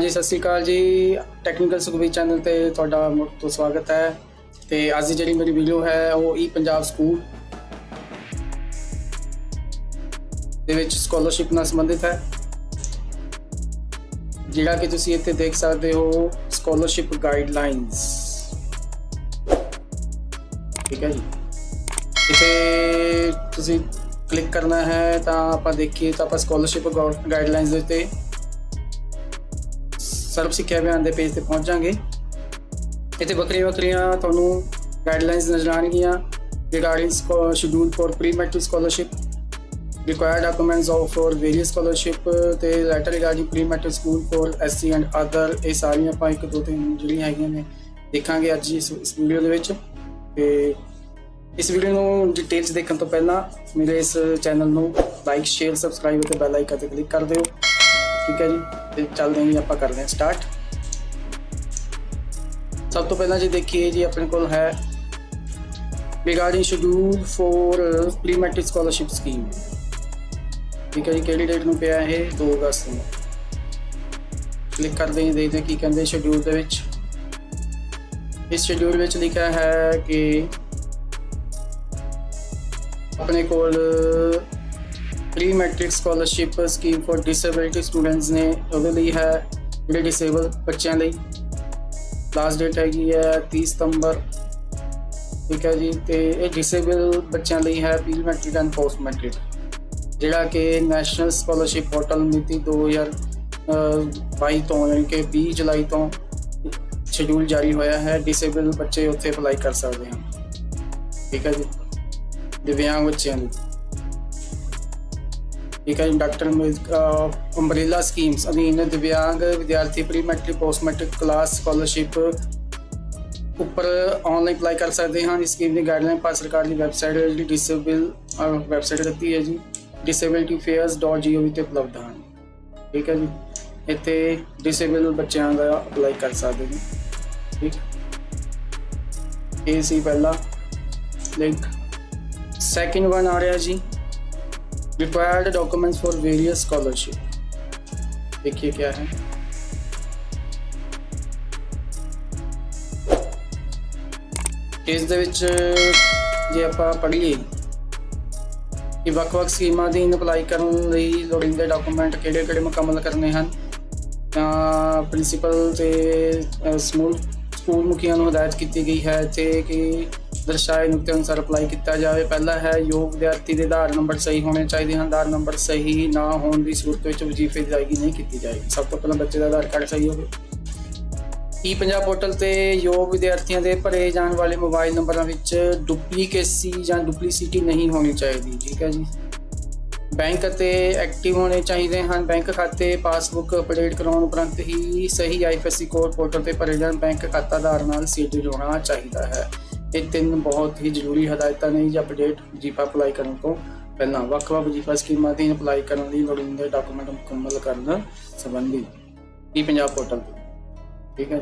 जी सत श्री अकाल जी। Technical Sukhbir channel ते तुहाडा मुड़ तो स्वागत है। तो अज जी मेरी वीडियो है वो ई पंजाब स्कूल दे विच स्कॉलरशिप नाल संबंधित है, जिहड़ा कि तुसीं इत्थे देख सकते हो स्कॉलरशिप गाइडलाइनस। ठीक है जी, इत्थे तुसीं क्लिक करना है तो आपां देखिए तो आपां स्कॉलरशिप गाइडलाइनस दे उत्ते सर्व सिक्ख्या अभियान के पेज पर पहुँच जाएंगे। इतने वक्रिया वक्रिया तुहानू गाइडलाइनस नजर आएगियां regarding schedule for pre matric scholarship, required documents of for various scholarship ते letter regarding pre matric school for SC and other. ये सारियां आपां एक दो तीन जिहड़ियां हैगियां ने देखांगे अज इस वीडियो दे विच। ते इस वीडियो नू डिटेल्स देखने तो पहला मेरे इस चैनल नू लाइक शेयर सबसक्राइब और बैल आइकन पर क्लिक कर दिओ। ठीक है जी, तो चलते हैं जी, आप करते हैं स्टार्ट। सब तो पहला जी देखिए जी अपने को है regarding schedule for pre matric scholarship scheme. ठीक है जी, कि डेट में पिया है 2 अगस्त में। क्लिक करते हैं, देखते हैं कि कहते शेड्यूल के विच। इस शेड्यूल में लिखा है कि अपने को pre matric scholarship scheme for disability students ने ਉਹਦੇ ਲਈ है ਜਿਹੜੇ डिसेबल बच्चों ਲਈ। लास्ट डेट हैगी है 30 सितंबर। ठीक है जी, तो ये डिसेबल बच्चों ਲਈ है pre matric and post matric, ਜਿਹੜਾ कि नैशनल स्कॉलरशिप पोर्टल नीति 2022 तो यानी कि 20 जुलाई तो शेड्यूल जारी होया है। डिसेबल बच्चे उत्थे अप्लाई कर सकते हैं। ठीक है जी, दिव्यांग बच्चों ਲਈ। ठीक है, डॉक्टर अंबरेला स्कीम्स अधीन दिव्यांग विद्यार्थी pre matric post matric class scholarship उपर ऑनलाइन अप्लाई कर सकते हैं। इस स्कीम की गाइडलाइन भारत सरकार की वैबसाइट है जी डिसेबल वैबसाइट दी है जी disabilityfairs.gov ते उपलब्ध हैं। ठीक है जी, इत्थे डिसेबल बच्चों का अप्लाई कर सकते हैं। ठीक, ये सी पहला लिंक। सैकेंड वन आ रहा जी required documents for various scholarship. देखिए क्या है, इस दे विच जे आपां पढ़ीए कि ਵੱਖ-ਵੱਖ ਸਕੀਮਾਂ ਅਧੀਨ ਅਪਲਾਈ ਕਰਨ ਲਈ ਲੋੜੀਂਦੇ ਡਾਕੂਮੈਂਟ ਕਿਹੜੇ-ਕਿਹੜੇ ਮੁਕੰਮਲ ਕਰਨੇ ਹਨ, ਤਾਂ ਪ੍ਰਿੰਸੀਪਲ ਤੇ ਸਕੂਲ ਮੁਖੀਆਂ ਨੂੰ ਹਦਾਇਤ ਕੀਤੀ ਗਈ ਹੈ ਇੱਥੇ ਕਿ दर्शाए नुकते अनुसार अप्लाई किया जाए। पहला है योग विद्यार्थी के आधार नंबर सही होने चाहिए हैं। आधार नंबर सही ना होने की सूरत में वजीफे की अदायगी नहीं की जाएगी। सब तो पहले बच्चे का आधार कार्ड सही हो। ई पंजाब पोर्टल से योग विद्यार्थियों के भरे जाने वाले मोबाइल नंबरों में डुप्लीकेसी या डुप्लीसिटी नहीं होनी चाहिए। ठीक है जी, बैंक खाते एक्टिव होने चाहिए हैं। बैंक खाते पासबुक अपडेट कराने उपरंत ही सही IFSC कोड पोर्टल पर भरे जान। बैंक खाता आधार नाल सीडेड होना चाहिए है। ये 3 बहुत ही जरूरी हदायत ने जी अपडेट वजीफा अप्लाई करने को पहला। ਵੱਖ-ਵੱਖ वजीफा स्कीमां अधीन अप्लाई करने लिए लोड़ींदे डॉक्यूमेंट मुकम्मल करने संबंधी ई पंजाब पोर्टल। ठीक है,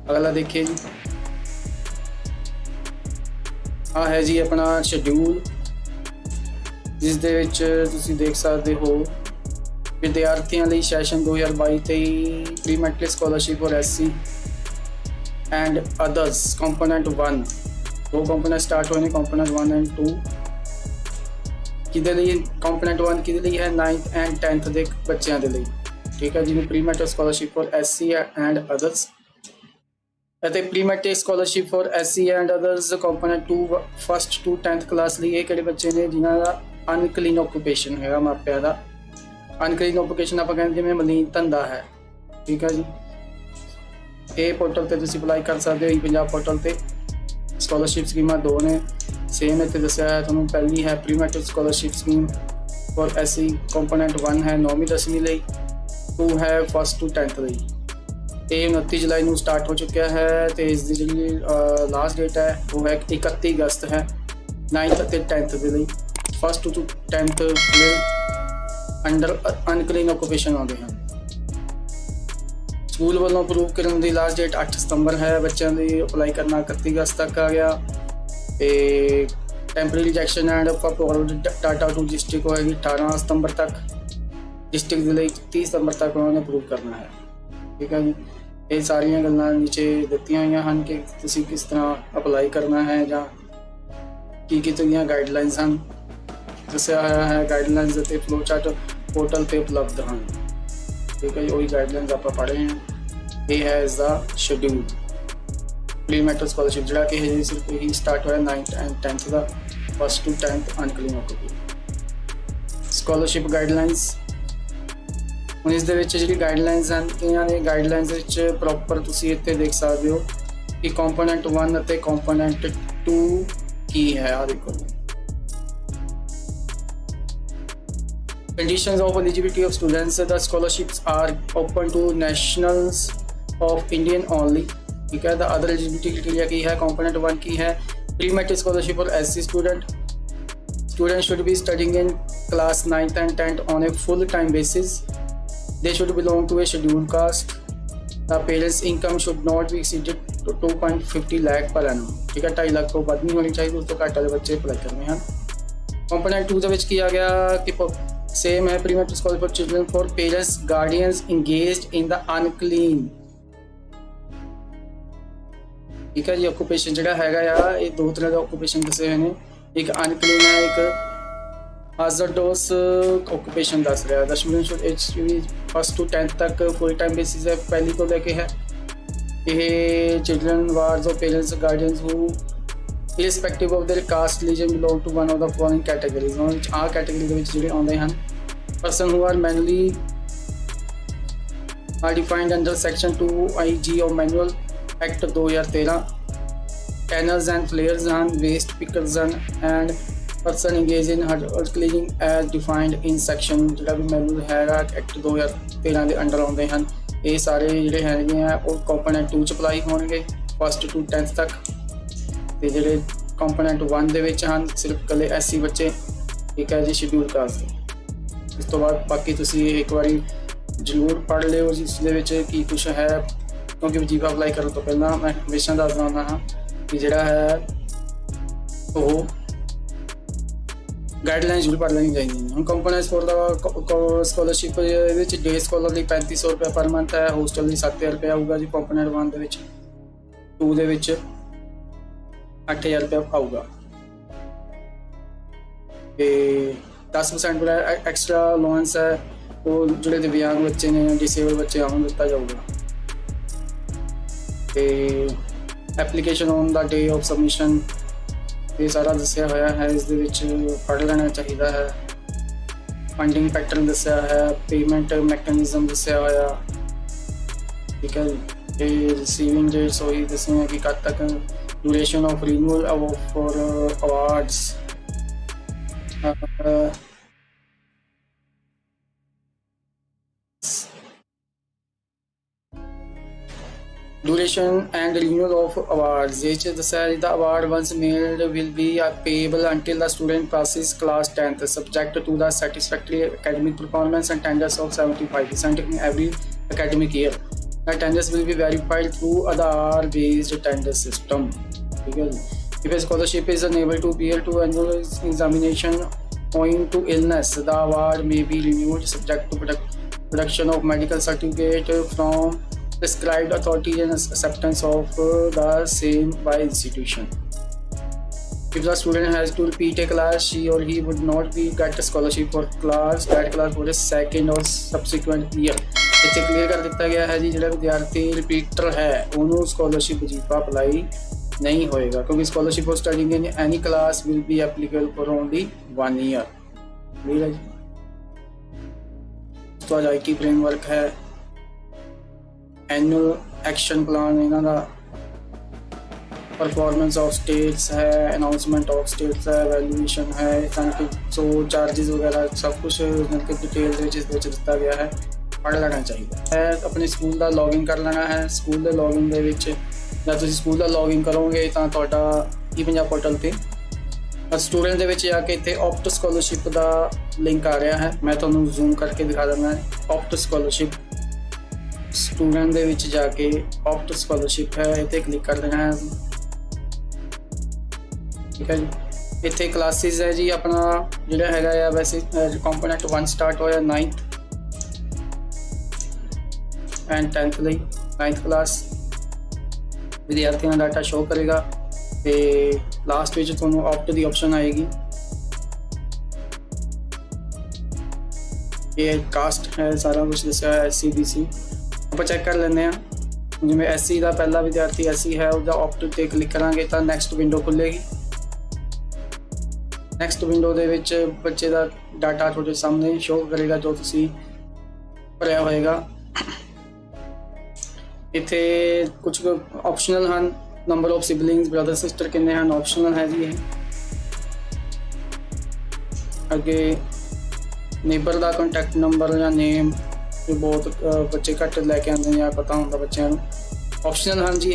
अगला देखिए जी आ है जी अपना शेड्यूल, जिस दे विच तुसीं देख सकते हो विद्यार्थियों लिए सैशन 2022-23 प्री मैट्रिक स्कॉलरशिप और SC एंड अदर्स कंपोनेंट 1 दो कंपोनेंट स्टार्ट होने कंपोनेंट 1 एंड 2 किदे लिए कंपोनेंट 1 किदे लिए है 9th एंड 10th के बच्चों के लिए। ठीक है, जिन्हें pre matric scholarship for SC and others ਅਤੇ pre matric scholarship for SC and others component 2 first to 10th class लिए किहड़े बच्चे ने जिन्हां दा अनकलीन ऑक्यूपेशन है मापिया का। अनकलीन ऑक्यूपेशन आप कहते जिवें मलीन धंधा है। ठीक है जी, ये पोर्टल पर तुसीं अप्लाई कर सकते हो। ई पंजाब पोर्टल पर स्कॉलरशिप स्कीमां 2 ने सेम इत्थे दस्सिया है तुहानूं। पहली है pre matric scholarship scheme for SC component 1 है 9वीं 10वीं ਲਈ, 2 है फस्ट टू 10th ਲਈ। ये 29 जुलाई ਨੂੰ स्टार्ट हो चुका है। तो इसकी जी लास्ट डेट है वो है 31 अगस्त है 9th ਅਤੇ 10th ਦੇ ਲਈ। First to 10th under unclean occupation आते हैं। स्कूल वालों अप्रूव करने की लास्ट डेट 8 सितंबर है। बच्चों की अप्लाई करना 31 अगस्त तक आ गया। Temporary rejection and data to district होएगी 18 सितंबर तक। डिस्ट्रिक्ट के लिए 30 सितंबर तक उन्होंने अप्रूव करना है। ਠੀਕ ਹੈ ਜੀ। ਇਹ ਸਾਰੀਆਂ ਗੱਲਾਂ ਨੀਚੇ ਦਿੱਤੀਆਂ ਹੋਈਆਂ ਹਨ ਕਿ ਤੁਸੀਂ ਕਿਸ ਤਰ੍ਹਾਂ ਅਪਲਾਈ ਕਰਨਾ ਹੈ ਜਾਂ ਕੀ ਤੁਹਾਡੀਆਂ ਗਾਈਡਲਾਈਨਸ ਹਨ, ਦੱਸਿਆ ਹੋਇਆ ਹੈ। ਗਾਈਡਲਾਈਨਸ ਅਤੇ ਫਲੋ ਚਾਰਟ ਪੋਰਟਲ 'ਤੇ ਉਪਲਬਧ ਹਨ। ਠੀਕ ਹੈ ਜੀ, ਉਹੀ ਗਾਈਡਲਾਈਨਸ ਆਪਾਂ ਪੜ੍ਹ ਰਹੇ ਹਾਂ। ਇਹ ਹੈ ਇਸ ਦਾ ਸ਼ਡਿਊਲ ਪ੍ਰੀ ਮੈਟ੍ਰਿਕ ਸਕੋਲਰਸ਼ਿਪ, ਜਿਹੜਾ ਕਿ ਹਜੇ ਸਿਰਫ ਇਹੀ ਸਟਾਰਟ ਹੋਇਆ 9th and 10th the, 1st to 10th ਅਨਕਲੇਮ ਹੋ ਗਈ। ਸਕੋਲਰਸ਼ਿਪ ਗਾਈਡਲਾਈਨਸ, ਹੁਣ ਇਸ ਦੇ ਵਿੱਚ ਜਿਹੜੀ ਗਾਈਡਲਾਈਨਸ ਹਨ, ਇਹਨਾਂ ਦੇ ਗਾਈਡਲਾਈਨਸ ਵਿੱਚ ਪ੍ਰੋਪਰ ਤੁਸੀਂ ਇੱਥੇ ਦੇਖ ਸਕਦੇ ਹੋ ਕਿ ਕੰਪੋਨੈਂਟ 1 ਅਤੇ ਕੰਪੋਨੈਂਟ 2 ਕੀ ਹੈ। ਆ ਦੇਖੋ, conditions of eligibility of students, the scholarships are open to nationals of Indian only। ठीक है, the other eligibility criteria की है, component 1 की है pre metric scholarship for SC student should be studying in class 9th and 10th on a full time basis, they should belong to a scheduled caste, the parents income should not be exceeded to 2.50 lakh per annum। ठीक है, 2.5 लाख ਤੋਂ ਵੱਧ ਨਹੀਂ ਹੋਣੀ ਚਾਹੀਦੀ, ਉਸ ਤੋਂ ਘੱਟ ਵਾਲੇ ਬੱਚੇ ਅਪਲਾਈ ਕਰਨੇ ਹਨ। ਕੰਪੋਨੈਂਟ 2 ਦੇ ਵਿੱਚ ਕੀ ਆ ਗਿਆ ਕਿ सेम है pre matric scholarship for children for parents guardians engaged in the unclean. ठीक है जी, ऑक्यूपेशन ਜਿਹੜਾ ਹੈਗਾ ਆ, ਇਹ ਦੋ ਤਰ੍ਹਾਂ ਦੇ ऑक्यूपेशन ਦੱਸੇ ਹੋਏ ਨੇ, ਇੱਕ ਅਨਕਲੀਨ ਹੈ, ਇੱਕ ਹਾਜ਼ਰਡੋਸ ऑक्यूपेशन ਦੱਸ ਰਿਹਾ। The student should age 1st to 10th तक फुल टाइम बेसिस है, ਪਹਿਲੀ ਤੋਂ ਲੈ ਕੇ ਹੈ। ਇਹ ਚਿਲड्रन ਵਾਰਸ ਔਰ parents guardians who irrespective of their caste religion belong to one of the following categories। ਉਹਨਾਂ ਵਿੱਚ ਆਹ ਕੈਟੇਗਰੀ ਦੇ ਵਿੱਚ ਜਿਹੜੇ ਆਉਂਦੇ ਹਨ, person who are manually are defined under section 2IG of Manual Act 2013, tanners and flayers ਹਨ, waste pickers ਹਨ, and person engaged in hard cleaning as defined in section ਜਿਹੜਾ ਵੀ ਮੈਨੂਅਲ ਹੈਗਾ ਐਕਟ 2013 ਦੇ ਅੰਡਰ ਆਉਂਦੇ ਹਨ। ਇਹ ਸਾਰੇ ਜਿਹੜੇ ਹੈਗੇ ਆ ਉਹ ਕੰਪੋਨੈਂਟ 2 ਚ ਅਪਲਾਈ ਹੋਣਗੇ 1st to 10th ਤੱਕ, ਤੇ ਜਿਹੜੇ ਕੰਪੋਨੈਂਟ 1 ਦੇ ਵਿੱਚ ਹਨ ਸਿਰਫ ਇਕੱਲੇ SC ਬੱਚੇ। ਠੀਕ ਹੈ ਜੀ, ਸ਼ਡਿਊਲ ਕਾਸਟ ਦੇ। ਇਸ ਤੋਂ ਬਾਅਦ ਬਾਕੀ ਤੁਸੀਂ ਇੱਕ ਵਾਰੀ ਜ਼ਰੂਰ ਪੜ੍ਹ ਲਿਓ ਜਿਸ ਦੇ ਵਿੱਚ ਕੀ ਕੁਛ ਹੈ, ਕਿਉਂਕਿ ਵਜੀਫਾ ਅਪਲਾਈ ਕਰਨ ਤੋਂ ਪਹਿਲਾਂ ਮੈਂ ਹਮੇਸ਼ਾ ਦੱਸਦਾ ਹੁੰਦਾ ਹਾਂ ਕਿ ਜਿਹੜਾ ਹੈ ਉਹ ਗਾਈਡਲਾਈਨ ਜ਼ਰੂਰ ਪੜ੍ਹ ਲੈਣੀ ਚਾਹੀਦੀਆਂ ਨੇ। ਹੁਣ ਕੰਪੋਨੈਂਟਸ ਫੋਰ ਦਾ ਸਕੋਲਰਸ਼ਿਪ ਇਹਦੇ ਵਿੱਚ ਡੇ ਸਕੋਲਰ ਲਈ 3500 ਰੁਪਏ ਪਰ ਮੰਥ ਹੈ, ਹੋਸਟਲ ਲਈ 7000 ਰੁਪਏ ਆਊਗਾ ਜੀ ਕੰਪੋਨੈਂਟ 1 ਦੇ ਵਿੱਚ। 2 ਦੇ ਵਿੱਚ 8000 ਰੁਪਏ ਆਊਗਾ, ਤੇ 10% ਜਿਹੜਾ ਐਕਸਟਰਾ ਅਲਾਉੈਂਸ ਹੈ ਉਹ ਜਿਹੜੇ ਦਿਵਿਆਂਗ ਬੱਚੇ ਨੇ, ਡਿਸੇਬਲ ਬੱਚੇ ਉਹਨਾਂ ਨੂੰ ਦਿੱਤਾ ਜਾਊਗਾ। ਤੇ application on the day of submission, ਇਹ ਸਾਰਾ ਦੱਸਿਆ ਹੋਇਆ ਹੈ, ਇਸ ਦੇ ਵਿੱਚ ਪੜ੍ਹ ਲੈਣਾ ਚਾਹੀਦਾ ਹੈ। ਫੰਡਿੰਗ ਪੈਟਰਨ ਦੱਸਿਆ ਹੈ, ਪੇਮੈਂਟ ਮੈਕੈਨਿਜ਼ਮ ਦੱਸਿਆ ਹੋਇਆ। ਠੀਕ ਹੈ ਜੀ, ਇਹ ਰਿਸੀਵਿੰਗ ਡੇਟਸ ਉਹੀ ਦੱਸੀਆਂ ਕਿ ਕਦ ਤੱਕ, duration of renewal for awards, duration and renewal of awards। ਇਹ 'ਚ ਦੱਸਿਆ the award once made will be payable until the student passes class 10th, subject to the satisfactory academic performance and attendance of 75% in every academic year। Attendance will be verified through Aadhaar based attendance system। ठीक है, if a scholarship is unable to appear to annual examination owing to illness, the award may be renewed subject to production of medical certificate from prescribed authority and acceptance of the same by institution। If the student has to repeat a class, she or he would not be get a scholarship for that class for a second or subsequent year। ਇੱਥੇ clear ਕਰ ਦਿੱਤਾ ਗਿਆ ਹੈ ਜੀ, ਜਿਹੜਾ ਵਿਦਿਆਰਥੀ repeater ਹੈ ਉਹਨੂੰ ਸਕੋਲਰਸ਼ਿਪ ਵਜੀਫਾ ਅਪਲਾਈ ਨਹੀਂ ਹੋਏਗਾ, ਕਿਉਂਕਿ scholarship for studying in any class will be applicable for only 1 year. Clear ਹੈ ਜੀ। ਉਸ ਤੋਂ ਬਾਅਦ IT ਫਰੇਮਵਰਕ ਹੈ, ਐਨੂਅਲ ਐਕਸ਼ਨ ਪਲਾਨ ਇਹਨਾਂ ਦਾ, परफॉर्मेंस ऑफ स्टेट्स है, अनाउंसमेंट ऑफ स्टेट्स है, वैल्यूएशन है, सो चार्जेस वगैरह सब कुछ डिटेल ਵਿੱਚ ਦਿੱਤਾ ਗਿਆ ਹੈ, ਪੜ੍ਹ ਲੈਣਾ ਚਾਹੀਦਾ ਹੈ। ਆਪਣੇ ਸਕੂਲ ਦਾ ਲੌਗਇਨ ਕਰ ਲੈਣਾ ਹੈ। ਸਕੂਲ ਦੇ ਲੌਗਇਨ ਦੇ ਵਿੱਚ ਜਦ ਤੁਸੀਂ ਸਕੂਲ ਦਾ ਲੌਗਇਨ ਕਰੋਗੇ ਤਾਂ ਤੁਹਾਡਾ E-ਪੰਜਾਬ ਪੋਰਟਲ 'ਤੇ ਸਟੂਡੈਂਟ ਦੇ ਵਿੱਚ ਜਾ ਕੇ ਇੱਥੇ ਆਪਟ ਸਕੋਲਰਸ਼ਿਪ ਦਾ ਲਿੰਕ ਆ ਰਿਹਾ ਹੈ, ਮੈਂ ਤੁਹਾਨੂੰ ਜ਼ੂਮ ਕਰਕੇ ਦਿਖਾ ਦਿੰਦਾ। ਆਪਟ ਸਕੋਲਰਸ਼ਿਪ ਸਟੂਡੈਂਟ ਦੇ ਵਿੱਚ ਜਾ ਕੇ ਆਪਟ ਸਕੋਲਰਸ਼ਿਪ ਹੈ, ਇੱਥੇ ਕਲਿੱਕ ਕਰ ਦੇਣਾ ਹੈ। ਠੀਕ ਹੈ ਜੀ, ਇੱਥੇ ਕਲਾਸਿਸ ਹੈ ਜੀ ਆਪਣਾ ਜਿਹੜਾ ਹੈਗਾ ਆ, ਵੈਸੇ ਕੰਪੋਨੈਂਟ 1 ਸਟਾਰਟ ਹੋਇਆ 9th एंड 10th ਲਈ 9th क्लास विद्यार्थियों का डाटा शो करेगा। तो लास्ट में ਤੁਹਾਨੂੰ ऑप्ट की ऑप्शन आएगी। ये कास्ट है, सारा कुछ दसिया है। SC BC आप चेक कर लें। जिमें SC का पहला विद्यार्थी SC है, उसका ऑप्ट पर क्लिक करांगे तो नैक्सट विंडो खुलेगी। नैक्सट विंडो के बच्चे का डाटा थोड़े सामने शो करेगा जो तुसी भरिया होएगा। इत्थे कुछ ऑप्शनल हैं। Number of siblings brother sister कितने हैं, ऑप्शनल है जी। अगे नेबर का कॉन्टैक्ट नंबर या नेम जो बहुत बच्चे घट लैके आते हैं या पता होंगे बच्चों को, ऑप्शनल हाँ जी।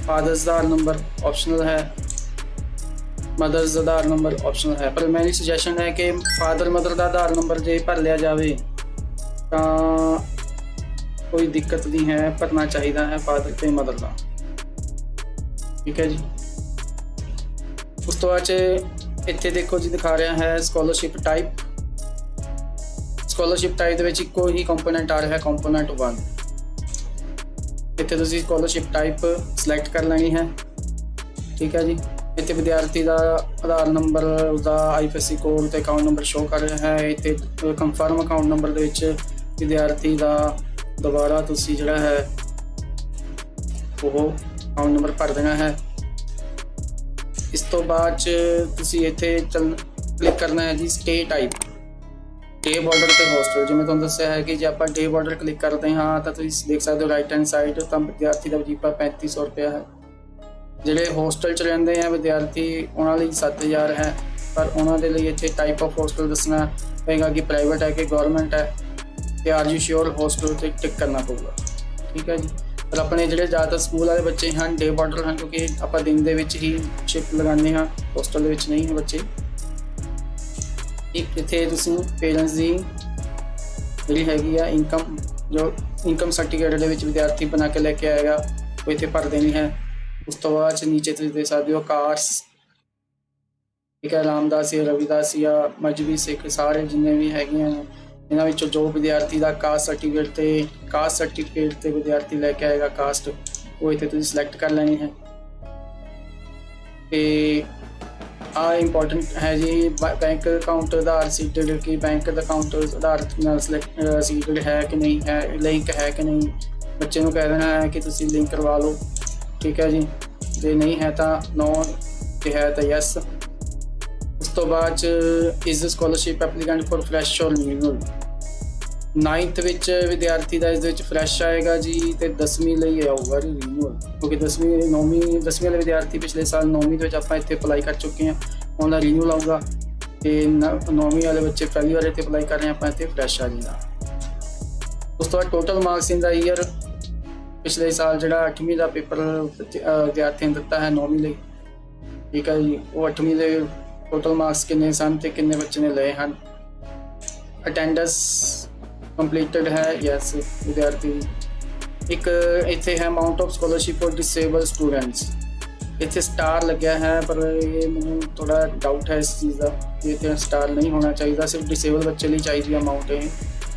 फादर्स आधार नंबर ऑप्शनल है, मदर्स आधार नंबर ऑप्शनल है। पर मेरी सुजैशन है कि फादर मदर का आधार नंबर जो भर लिया जाए तो कोई दिक्कत नहीं है, भरना चाहिए है फादर तो मदर का। ठीक है जी। उस तो बाद इत्थे देखो जी दिखा रहा है स्कॉलरशिप टाइप। स्कॉलरशिप टाइप के इको ही कंपोनेंट आ रहा है, कंपोनेंट 1। इत्थे तुसीं स्कॉलरशिप टाइप सिलेक्ट कर लेनी है। ठीक है जी। इत्थे विद्यार्थी का आधार नंबर, उसका IFSC कोड ते अकाउंट नंबर शो कर रहा है। इत्थे कंफर्म अकाउंट नंबर दे विच विद्यार्थी का दोबारा तुसीं जिहड़ा है वो अकाउंट नंबर भर देना है। इस तो बाद तुसीं इत्थे क्लिक करना है जी स्टे टाइप, डे बॉर्डर ते हॉस्टल। जिवें तुहानूं दस्सिया है कि जे आपां डे बॉर्डर क्लिक करते हाँ तो तुसीं देख सकते हो राइट हैंड साइड तो विद्यार्थी का वजीफा 3500 रुपया है। ਜਿਹੜੇ ਹੋਸਟਲ 'ਚ ਰਹਿੰਦੇ ਆ ਵਿਦਿਆਰਥੀ ਉਹਨਾਂ ਲਈ 7000 ਹੈ। ਪਰ ਉਹਨਾਂ ਦੇ ਲਈ ਇੱਥੇ ਟਾਈਪ ਆਫ ਹੋਸਟਲ ਦੱਸਣਾ ਪਏਗਾ ਕਿ ਪ੍ਰਾਈਵੇਟ ਹੈ ਕਿ ਗਵਰਨਮੈਂਟ ਹੈ ਤੇ ਆਰ ਯੂ ਸ਼ੋਰ ਹੋਸਟਲ ਤੇ ਟਿਕ ਕਰਨਾ ਪਊਗਾ। ਠੀਕ ਹੈ ਜੀ। ਪਰ ਆਪਣੇ ਜਿਹੜੇ ਜ਼ਿਆਦਾਤਰ ਸਕੂਲ ਵਾਲੇ ਬੱਚੇ ਹਨ ਡੇ ਬਾਰਡਰ ਹਨ, ਕਿਉਂਕਿ ਆਪਾਂ ਦਿਨ ਦੇ ਵਿੱਚ ਹੀ ਸ਼ਿਫਟ ਲਗਾਉਂਦੇ ਹਾਂ, ਹੋਸਟਲ ਦੇ ਵਿੱਚ ਨਹੀਂ ਹੈ ਬੱਚੇ। ਇੱਕ ਇੱਥੇ ਤੁਸੀਂ ਪੇਰੈਂਟਸ ਦੀ ਜਿਹੜੀ ਹੈਗੀ ਆ ਇਨਕਮ, ਜੋ ਇਨਕਮ ਸਰਟੀਫਿਕੇਟ ਦੇ ਵਿੱਚ ਵਿਦਿਆਰਥੀ ਬਣਾ ਕੇ ਲੈ ਕੇ ਆਏਗਾ ਉਹ ਇੱਥੇ ਭਰ ਦੇਣੀ ਹੈ। उस तो बाद नीचे तुम देख सकते हो कास्ट। ठीक है। रामदास या रविदास या मजहबी सिख सारे जिन्हें भी है इन्होंने जो विद्यार्थी का कास्ट सर्टिफिकेट से विद्यार्थी लैके आएगा कास्ट वो इतने तुम सिलेक्ट कर लेनी है। आ इंपॉर्टेंट है जी बैंक अकाउंट आधार सीटेड कि बैंक अकाउंट आधार सीटेड है कि नहीं है, लिंक है कि नहीं। बच्चे को कह देना है कि तुम लिंक करवा लो। ठीक है जी। जे नहीं है तो नो, जे है तो यस। उस तो बाद is scholarship applicant for fresh और रिन्यूअल। 9th विच विद्यार्थी का इस फ्रैश आएगा जी तो 10वीं ਲਈ आऊगा रिन्यूअल, क्योंकि 10वीं वाले विद्यार्थी पिछले साल 9वीं ਵਿੱਚ ਆਪਾਂ ਇੱਥੇ ਅਪਲਾਈ ਕਰ ਚੁੱਕੇ ਹਾਂ, ਉਹਦਾ ਰਿਨਿਊਅਲ ਆਊਗਾ। ਤੇ 9वीं ਵਾਲੇ ਬੱਚੇ ਪਹਿਲੀ ਵਾਰ ਇੱਥੇ ਅਪਲਾਈ ਕਰ ਰਹੇ ਆਪਾਂ ਇੱਥੇ फ्रैश आ जाएगा। ਉਸ ਤੋਂ ਬਾਅਦ total marks in the year पिछले साल जो 8वीं का पेपर विद्यार्थियों ने दिता है 9वीं ਲਈ। ठीक है जी। वो 8वीं के टोटल मार्क्स किन्ने सन ते किन्ने बच्चे ने लए हैं। अटेंडेंस कंप्लीटेड है यस विद्यार्थी। एक इत्थे है amount of scholarship for disable students. इत्थे स्टार लग्या है पर ये मैंने थोड़ा डाउट है इस चीज़ का कि इत्थे स्टार नहीं होना चाहिए, सिर्फ डिसेबल बच्चे लिए चाहिए अमाउंट है।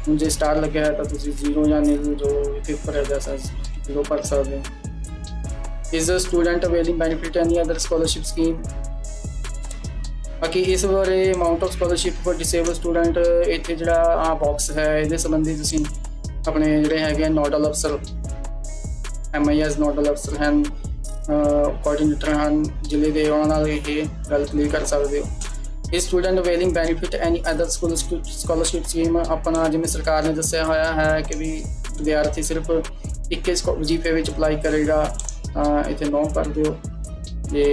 मुझे स्टार लग्या है तो तुम 0 या नील जो इतने भर जैसा 0 भर सकते हो। Is a student availing benefit any other scholarship scheme. बाकी इस बारे amount of scholarship for disable student इतने जो बॉक्स है ये संबंधी तुम अपने जोड़े है नोडल अफसर MIS नोडल अफसर हैं कोआर्डीनेटर हैं जिले के उन्होंने ये गल क्लीयर कर सकते हो। इस student availing benefit any other scholarship scheme अपना जिमें सरकार ने दसिया होया है कि भी विद्यार्थी सिर्फ 21 वजीफे में अप्लाई करेगा इतने 9 कर दो। जे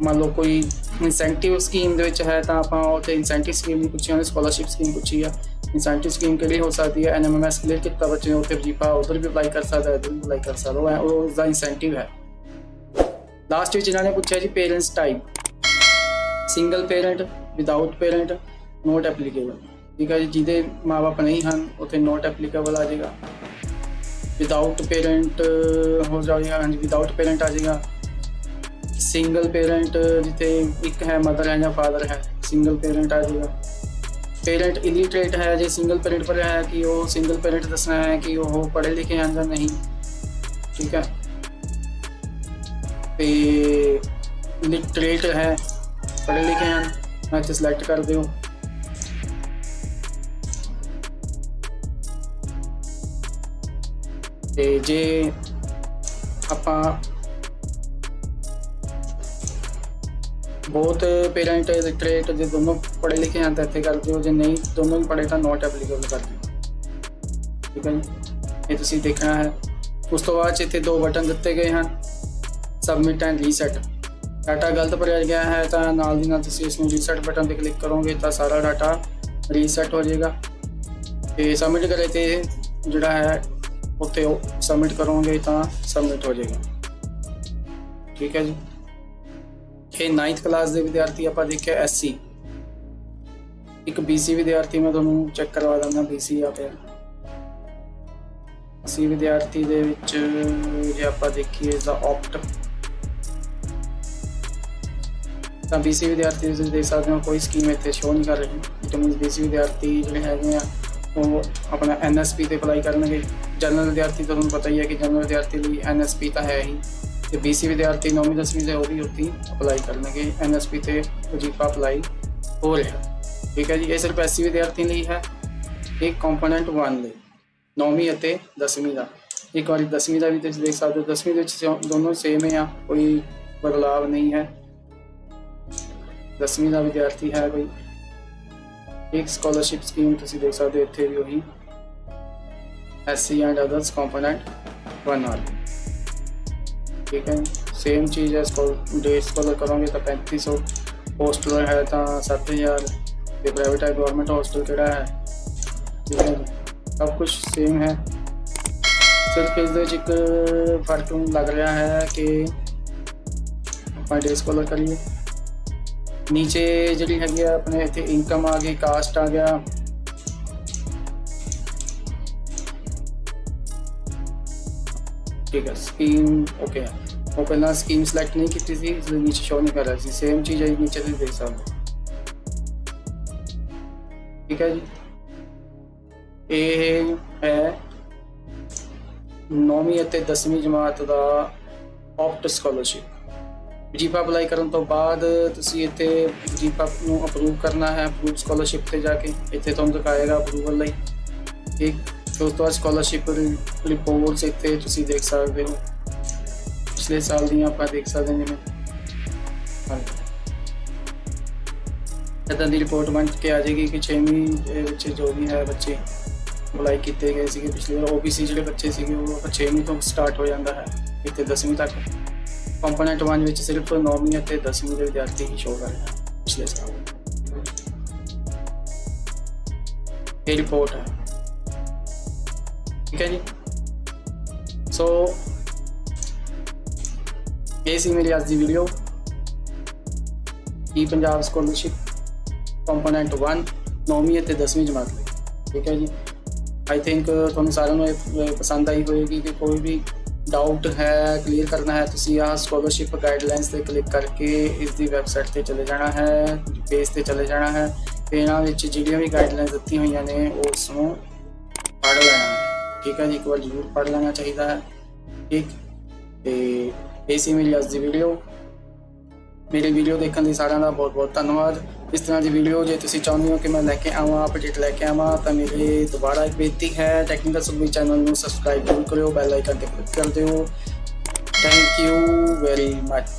मान लो कोई इंसेंटिव स्कीम है तो आप इंसेंटिव स्कीम नहीं पूछी, उन्हें स्कॉलरशिप स्कीम पूछी है। इंसेंटिव स्कीम कि हो सकती है NMMS क्लियर किया बच्चे ने उत्तर वजीफा उधर भी अप्लाई कर सकता है, इधर भी अप्लाई कर सकता है, उसका इंसेंटिव है। लास्ट में इन्होंने पूछा जी parents type, single parent, without parent, not applicable. ठीक है जी, जिदे माँ बाप नहीं हैं उत्थे नॉट एप्लीकेबल आ जाएगा। विदाउट पेरेंट हो जाएगा, हाँ जी विदाउट पेरेंट आ जाएगा। सिंगल पेरेंट जिते एक है मदर है या फादर है, सिंगल पेरेंट आ जाएगा। पेरेंट इलिटरेट है जो सिंगल पेरेंट पर है कि वो सिंगल पेरेंट दसना है कि वो पढ़े लिखे हैं या नहीं, ठीक है। तो लिटरेट है, पढ़े लिखे हैं, मैं इसे सिलेक्ट कर दूँ। तो जे आप बहुत पेरेंट लिटरेट जो दोनों पढ़े लिखे हैं तो इतने कर दो, जो नहीं दोनों ही पढ़े तो नॉट एप्लीकेबल कर दो, ठीक है जी। ये तुसीं देखना है। उस तो बाद इतने दो बटन दिते गए हैं, सबमिट एंड रीसैट। डाटा गलत भरिया गया है तो नाल दी नाल तुसीं इसमें रीसैट बटन पर क्लिक करोगे तो सारा डाटा रीसैट हो जाएगा। तो सबमिट करे तो जोड़ा है उत्ते सबमिट करोगे तो सबमिट हो जाएगा, ठीक है जी। ये 9th क्लास के विद्यार्थी आप देखिए SC, एक BC विद्यार्थी मैं तुहानूं चेक करवा दिंदा। BC आ गया BC विद्यार्थी दे विच जे आप देखिए दा ऑप्ट तो BC विद्यार्थी तुसीं देख सकते हो कोई स्कीम इत्थे शो नहीं कर रही। इट मीनस BC विद्यार्थी जिहड़े हैगे आ वो अपना NSP ते अप्लाई करनगे। जनरल विद्यार्थी तो तुहानूं पता ही है कि जनरल विद्यार्थी लिए NSP तो है ही, तो BC विद्यार्थी 9वीं 10वीं से वो भी होती अप्लाई करने NSP ते वजीफा अप्लाई हो रहा, ठीक है जी। ये सिर्फ SC विद्यार्थी लिए है। एक कंपोनेंट 1 लिए 9वीं और 10वीं का, एक बार 10वीं का भी तुम देख सकते हो। 10वीं के दोनों सेम है, कोई बदलाव नहीं है। 10वीं का विद्यार्थी है कोई एक स्कॉलरशिप स्कीम तुम देख सकते हो, इतने भी वही SC एंड अदर्स कंपोनेंट 1 आ, ठीक है। सेम चीज़ है। डे स्कॉलर करोगे तो 3500, हॉस्टलर है तो 7000, ये प्राइवेट है गवर्नमेंट हॉस्टल केड़ा है, ठीक है। सब कुछ सेम है, सिर्फ इस एक फर्क लग रहा है कि आप डे स्कॉलर करिए। नीचे जी है अपने इतने इनकम आ गई, कास्ट आ गया, ठीक है। स्कीम ओके है, वो पहला स्कीम सिलेक्ट नहीं की थी इसलिए नीचे शो नहीं कर रहा थी। सेम चीज़ है नीचे से देख सकते, ठीक है जी। ये है 9वीं और 10वीं जमात का ऑप्ट स्कॉलरशिप। वजीफा अप्लाई करने तो बाद तुसी इत्थे वजीफा नूं अप्रूव करना है। अप्रूव स्कॉलरशिप से जाके इत्थे तुहानूं दिखाएगा अप्रूवल लई, ठीक। तो उस तो बाद स्कॉलरशिप रिपोर्ट्स इत्थे तुसी देख सकते हो, पिछले साल दी आप देख सकते हैं। जिवें इदा दी रिपोर्ट बन के आ जाएगी कि 6वीं जो भी है बच्चे अप्लाई किए गए थे पिछले बार। OBC जो बच्चे थे वो 6वीं तो स्टार्ट हो जाता है इतने 10वीं तक। कंपोनेंट 1 में सिर्फ 9वीं और 10वीं के विद्यार्थी ही शो कर रहे हैं पिछले साल। ये रिपोर्ट है, ठीक है जी। सो ये सी मेरी आज की वीडियो ई पंजाब स्कॉलरशिप कंपोनेंट 1 9वीं और 10वीं जमात में, ठीक है जी। आई थिंक तुहानूं सारिਆਂ ਨੂੰ पसंद आई होगी कि कोई भी डाउट है क्लीयर करना है तुसी आ स्कॉलरशिप गाइडलाइंस पे क्लिक करके इसकी वैबसाइट पे चले जाना है, पेज पे चले जाना है। तो इन्हां विच जिहड़ियां भी गाइडलाइंस दी हुई ने उसनूं पढ़ लेना है, ठीक है जी। एक बार जरूर पढ़ लेना चाहिए है, ठीक। तो ये मेरी आज की वीडियो। मेरी वीडियो देखने लिए सारिਆਂ ਦਾ बहुत बहुत धन्यवाद। इस तरह की वीडियो जो तुम चाहते हो कि मैं लैके आवां अपडेट लैके आवां तो मेरे दोबारा एक बेनती है, टेक्निकल सुखबीर चैनल में सबसक्राइब जरूर करो, बैल आइकन पर क्लिक कर दो। Thank you very much.